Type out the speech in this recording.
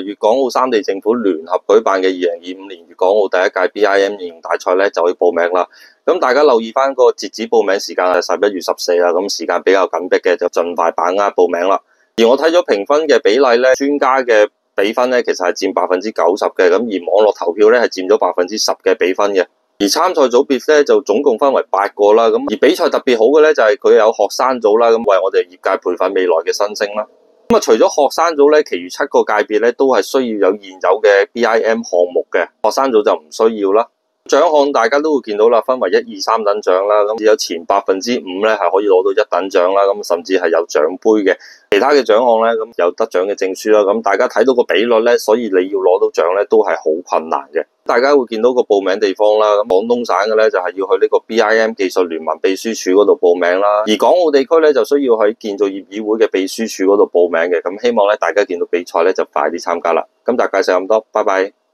粵港澳三地政府聯合舉辦嘅2025年粵港澳第一屆 BIM 應用大賽咧就可以報名啦。咁大家留意翻個截止報名時間係11月14啦，咁時間比較緊迫嘅就盡快把握報名啦。而我睇咗評分嘅比例咧，專家嘅比分咧其實係佔90%嘅，咁而網絡投票咧係佔咗10%嘅比分嘅。而參賽組別咧就總共分為8個啦，咁而比賽特別好嘅咧就係佢有學生組啦，咁為我哋業界培訓未來嘅新星啦。咁啊，除咗學生組咧，其餘7個界別咧都係需要有現有嘅 BIM 項目嘅，學生組就唔需要啦。獎項大家都會見到啦，分為1、2、3等獎啦，咁只有前5%咧係可以攞到1等獎啦，咁甚至係有獎杯嘅。其他嘅獎項咧，咁有得獎嘅證書啦，咁大家睇到個比率咧，所以你要攞到獎咧都係好困難嘅。大家會見到個報名地方啦，咁廣東省嘅咧就係要去呢個 BIM 技術聯盟秘書處嗰度報名啦，而港澳地區咧就需要喺建造業議會嘅秘書處嗰度報名嘅。咁希望咧大家見到比賽咧就快啲參加啦。咁大家介紹咁多，拜拜。